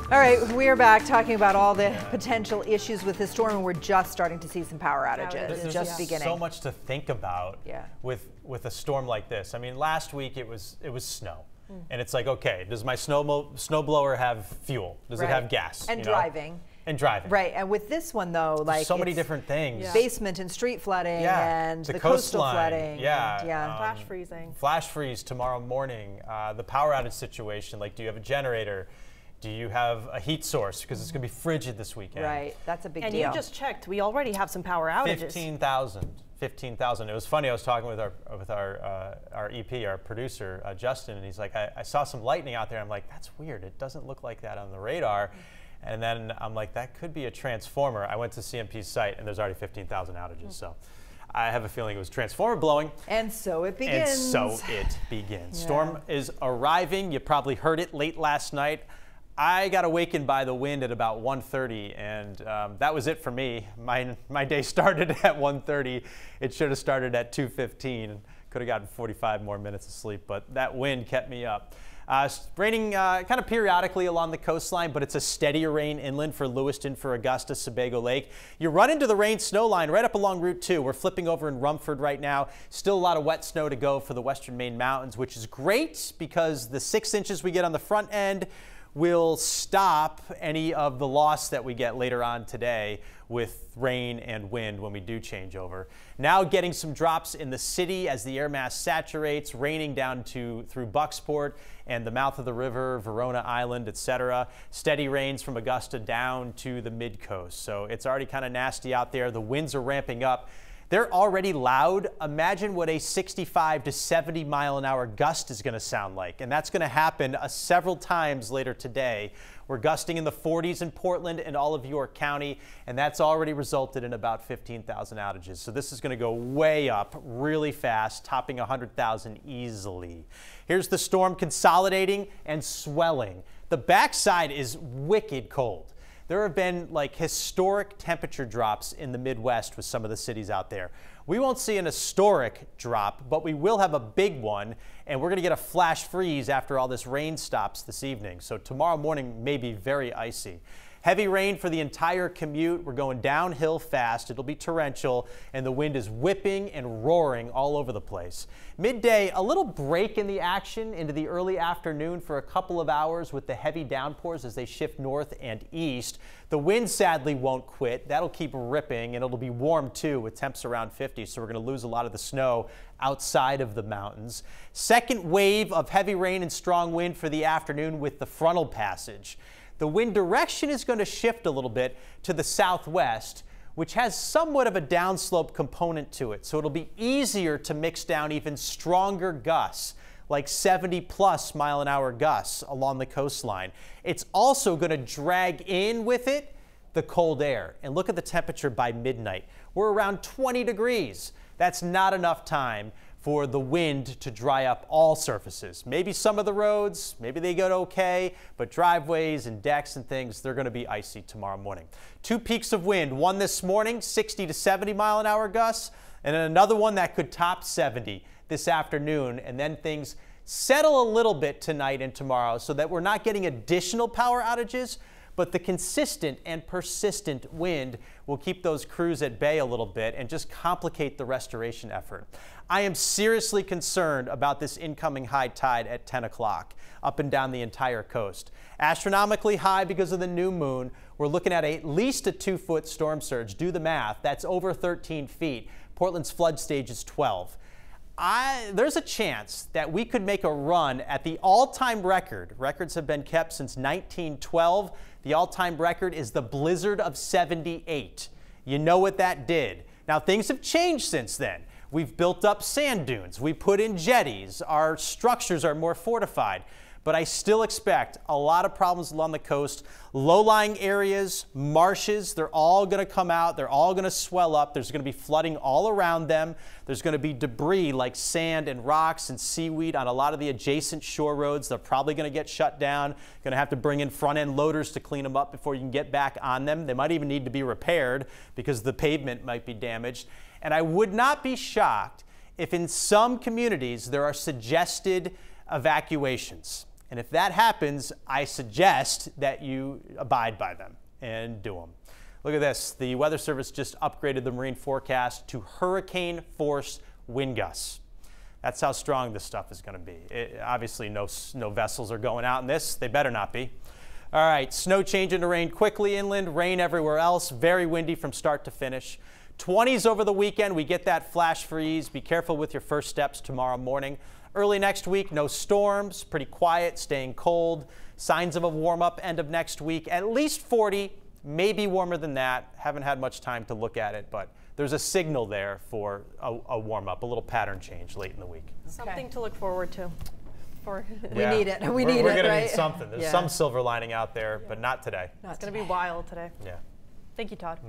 All right, we are back talking about all the potential issues with this storm, and we're just starting to see some power outages. There's just beginning. So much to think about with a storm like this. I mean, last week it was snow. And it's like, okay, does my snowblower have fuel? Does it have gas? And driving. And driving. Right, and with this one though, like so many different things. Basement and street flooding and the coastal flooding. Flash freezing. Flash freeze tomorrow morning. The power outage situation, like do you have a generator? Do you have a heat source? Because it's going to be frigid this weekend. Right, that's a big deal. And you just checked, we already have some power outages. 15,000. It was funny, I was talking with our EP, our producer, Justin, and he's like, I saw some lightning out there. I'm like, that's weird. It doesn't look like that on the radar. And then I'm like, that could be a transformer. I went to CMP's site, and there's already 15,000 outages. So I have a feeling it was transformer blowing. And so it begins. And so it begins. Storm is arriving. You probably heard it late last night. I got awakened by the wind at about 1:30, and that was it for me. My day started at 1:30. It should have started at 2:15. Could have gotten 45 more minutes of sleep, but that wind kept me up. Raining kind of periodically along the coastline, but it's a steadier rain inland for Lewiston, for Augusta, Sebago Lake. You run into the rain snow line right up along Route 2. We're flipping over in Rumford right now. Still a lot of wet snow to go for the western Maine mountains, which is great because the 6 inches we get on the front end will stop any of the loss that we get later on today with rain and wind when we do change over. Now getting some drops in the city as the air mass saturates, raining down through Bucksport and the mouth of the river, Verona Island, etc. Steady rains from Augusta down to the mid-coast. So it's already kind of nasty out there. The winds are ramping up. They're already loud. Imagine what a 65 to 70 mile an hour gust is going to sound like. And that's going to happen several times later today. We're gusting in the 40s in Portland and all of York County, and that's already resulted in about 15,000 outages. So this is going to go way up really fast, topping 100,000 easily. Here's the storm consolidating and swelling. The backside is wicked cold. There have been like historic temperature drops in the Midwest with some of the cities out there. We won't see an historic drop, but we will have a big one, and we're going to get a flash freeze after all this rain stops this evening. So tomorrow morning may be very icy. Heavy rain for the entire commute. We're going downhill fast. It'll be torrential, and the wind is whipping and roaring all over the place. Midday, a little break in the action into the early afternoon for a couple of hours with the heavy downpours as they shift north and east. The wind sadly won't quit. That'll keep ripping, and it'll be warm too with temps around 50, so we're going to lose a lot of the snow outside of the mountains. Second wave of heavy rain and strong wind for the afternoon with the frontal passage. The wind direction is going to shift a little bit to the southwest, which has somewhat of a downslope component to it. So it'll be easier to mix down even stronger gusts, like 70+ mile an hour gusts along the coastline. It's also going to drag in with it the cold air. And look at the temperature by midnight. We're around 20 degrees. That's not enough time for the wind to dry up all surfaces. Maybe some of the roads, maybe they get okay, but driveways and decks and things, they're going to be icy tomorrow morning. 2 peaks of wind, one this morning, 60 to 70 mile an hour gusts, and then another one that could top 70 this afternoon, and then things settle a little bit tonight and tomorrow so that we're not getting additional power outages, but the consistent and persistent wind will keep those crews at bay a little bit and just complicate the restoration effort. I am seriously concerned about this incoming high tide at 10 o'clock up and down the entire coast. Astronomically high because of the new moon. We're looking at least a 2-foot storm surge. Do the math. That's over 13 feet. Portland's flood stage is 12. There's a chance that we could make a run at the all-time record. Records have been kept since 1912. The all-time record is the blizzard of 78. You know what that did. Now, things have changed since then. We've built up sand dunes. We put in jetties. Our structures are more fortified. But I still expect a lot of problems along the coast. Low-lying areas, marshes, they're all going to come out. They're all going to swell up. There's going to be flooding all around them. There's going to be debris like sand and rocks and seaweed on a lot of the adjacent shore roads. They're probably going to get shut down. Going to have to bring in front-end loaders to clean them up before you can get back on them. They might even need to be repaired because the pavement might be damaged. And I would not be shocked if in some communities there are suggested evacuations. And if that happens, I suggest that you abide by them and do them. Look at this. The Weather Service just upgraded the marine forecast to hurricane force wind gusts. That's how strong this stuff is going to be. Obviously, no vessels are going out in this. They better not be. All right, snow changing to rain quickly inland, rain everywhere else. Very windy from start to finish. 20s over the weekend. We get that flash freeze. Be careful with your first steps tomorrow morning. Early next week, no storms, pretty quiet, staying cold. Signs of a warm up end of next week. At least 40, maybe warmer than that. Haven't had much time to look at it, but there's a signal there for a warm up, a little pattern change late in the week. Something to look forward to. We need it. We need it, We're going right? to need something. There's some silver lining out there, but not today. It's going to be wild today. Yeah. Thank you, Todd.